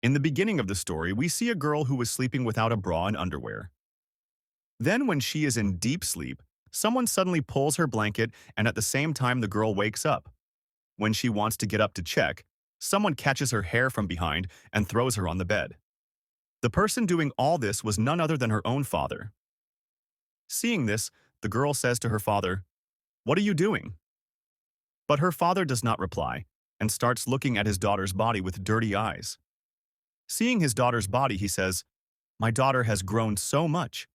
In the beginning of the story, we see a girl who was sleeping without a bra and underwear. Then when she is in deep sleep, someone suddenly pulls her blanket and at the same time the girl wakes up. When she wants to get up to check, someone catches her hair from behind and throws her on the bed. The person doing all this was none other than her own father. Seeing this, the girl says to her father, "What are you doing?" But her father does not reply and starts looking at his daughter's body with dirty eyes. Seeing his daughter's body, he says, "My daughter has grown so much."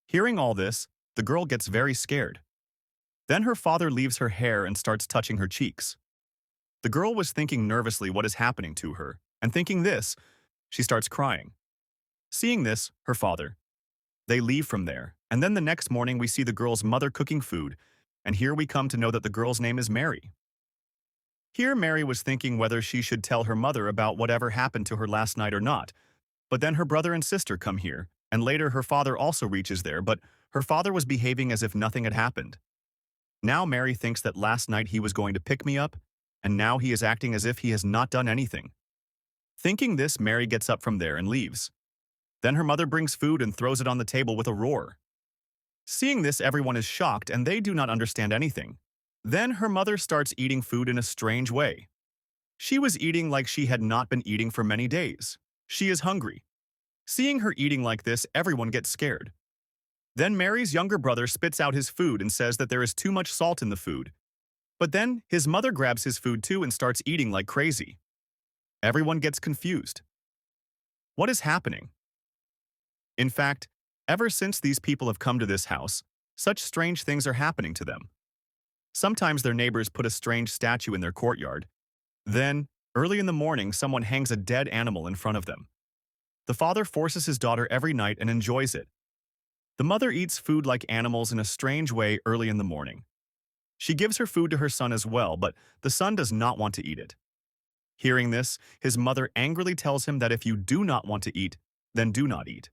Hearing all this, the girl gets very scared. Then her father leaves her hair and starts touching her cheeks. The girl was thinking nervously what is happening to her, and thinking this, she starts crying. Seeing this, her father. They leave from there, and then the next morning we see the girl's mother cooking food, and here we come to know that the girl's name is Mary. Here Mary was thinking whether she should tell her mother about whatever happened to her last night or not, but then her brother and sister come here, and later her father also reaches there, but her father was behaving as if nothing had happened. Now Mary thinks that last night he was going to pick me up, and now he is acting as if he has not done anything. Thinking this, Mary gets up from there and leaves. Then her mother brings food and throws it on the table with a roar. Seeing this, everyone is shocked and they do not understand anything. Then her mother starts eating food in a strange way. She was eating like she had not been eating for many days. She is hungry. Seeing her eating like this, everyone gets scared. Then Mary's younger brother spits out his food and says that there is too much salt in the food. But then his mother grabs his food too and starts eating like crazy. Everyone gets confused. What is happening? In fact, ever since these people have come to this house, such strange things are happening to them. Sometimes their neighbors put a strange statue in their courtyard. Then, early in the morning, someone hangs a dead animal in front of them. The father forces his daughter every night and enjoys it. The mother eats food like animals in a strange way early in the morning. She gives her food to her son as well, but the son does not want to eat it. Hearing this, his mother angrily tells him that if you do not want to eat, then do not eat.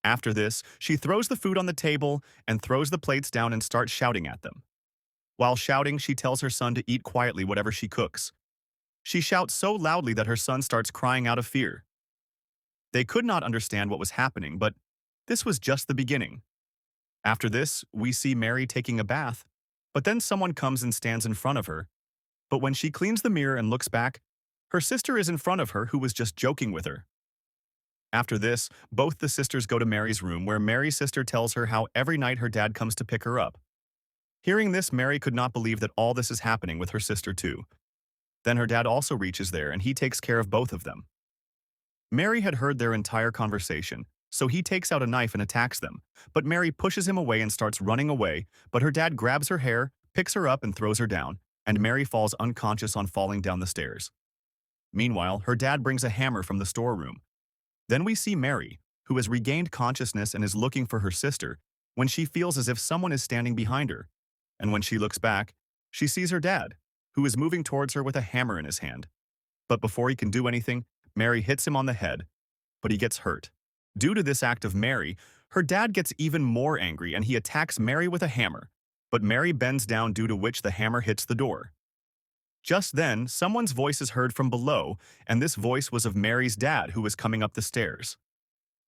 After this, she throws the food on the table and throws the plates down and starts shouting at them. While shouting, she tells her son to eat quietly whatever she cooks. She shouts so loudly that her son starts crying out of fear. They could not understand what was happening, but this was just the beginning. After this, we see Mary taking a bath, but then someone comes and stands in front of her. But when she cleans the mirror and looks back, her sister is in front of her who was just joking with her. After this, both the sisters go to Mary's room where Mary's sister tells her how every night her dad comes to pick her up. Hearing this, Mary could not believe that all this is happening with her sister too. Then her dad also reaches there and he takes care of both of them. Mary had heard their entire conversation, so he takes out a knife and attacks them, but Mary pushes him away and starts running away, but her dad grabs her hair, picks her up and throws her down, and Mary falls unconscious on falling down the stairs. Meanwhile, her dad brings a hammer from the storeroom. Then we see Mary, who has regained consciousness and is looking for her sister, when she feels as if someone is standing behind her. And when she looks back, she sees her dad, who is moving towards her with a hammer in his hand. But before he can do anything, Mary hits him on the head, but he gets hurt. Due to this act of Mary, her dad gets even more angry and he attacks Mary with a hammer, but Mary bends down due to which the hammer hits the door. Just then, someone's voice is heard from below, and this voice was of Mary's dad who was coming up the stairs.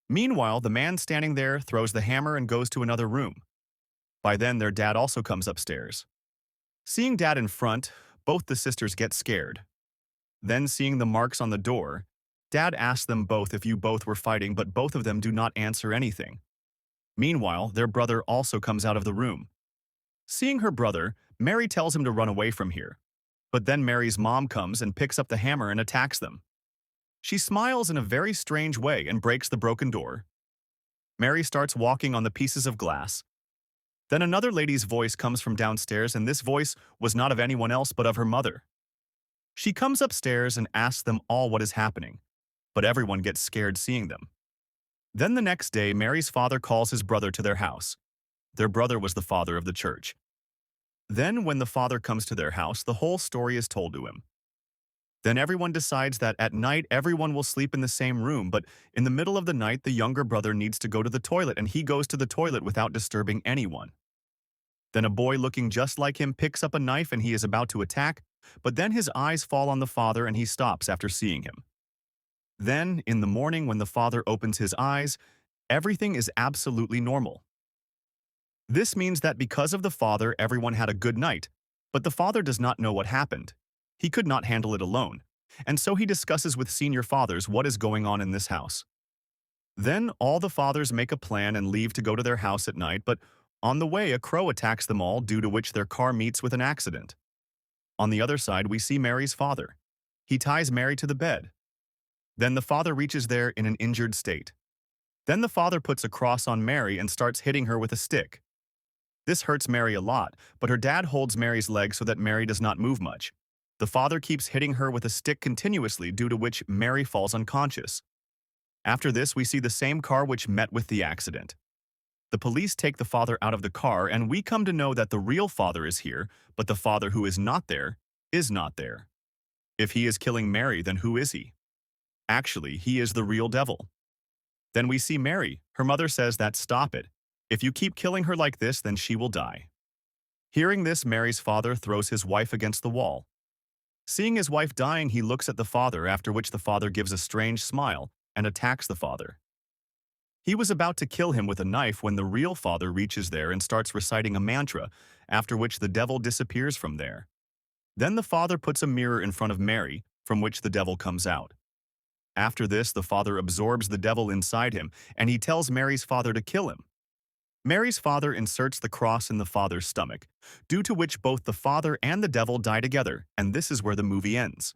Meanwhile, the man standing there throws the hammer and goes to another room. By then, their dad also comes upstairs. Seeing dad in front, both the sisters get scared. Then seeing the marks on the door, dad asks them both if you both were fighting, but both of them do not answer anything. Meanwhile, their brother also comes out of the room. Seeing her brother, Mary tells him to run away from here. But then Mary's mom comes and picks up the hammer and attacks them. She smiles in a very strange way and breaks the broken door. Mary starts walking on the pieces of glass. Then another lady's voice comes from downstairs, and this voice was not of anyone else but of her mother. She comes upstairs and asks them all what is happening, but everyone gets scared seeing them. Then the next day, Mary's father calls his brother to their house. Their brother was the father of the church. Then when the father comes to their house, the whole story is told to him. Then everyone decides that at night everyone will sleep in the same room, but in the middle of the night the younger brother needs to go to the toilet and he goes to the toilet without disturbing anyone. Then a boy looking just like him picks up a knife and he is about to attack, but then his eyes fall on the father and he stops after seeing him. Then, in the morning when the father opens his eyes, everything is absolutely normal. This means that because of the father, everyone had a good night, but the father does not know what happened. He could not handle it alone, and so he discusses with senior fathers what is going on in this house. Then all the fathers make a plan and leave to go to their house at night, but on the way a crow attacks them all, due to which their car meets with an accident. On the other side, we see Mary's father. He ties Mary to the bed. Then the father reaches there in an injured state. Then the father puts a cross on Mary and starts hitting her with a stick. This hurts Mary a lot, but her dad holds Mary's leg so that Mary does not move much. The father keeps hitting her with a stick continuously, due to which Mary falls unconscious. After this, we see the same car which met with the accident. The police take the father out of the car, and we come to know that the real father is here, but the father who is not there is not there. If he is killing Mary, then who is he? Actually, he is the real devil. Then we see Mary. Her mother says that stop it. If you keep killing her like this, then she will die. Hearing this, Mary's father throws his wife against the wall. Seeing his wife dying, he looks at the father, after which the father gives a strange smile and attacks the father. He was about to kill him with a knife when the real father reaches there and starts reciting a mantra, after which the devil disappears from there. Then the father puts a mirror in front of Mary, from which the devil comes out. After this, the father absorbs the devil inside him, and he tells Mary's father to kill him. Mary's father inserts the cross in the father's stomach, due to which both the father and the devil die together, and this is where the movie ends.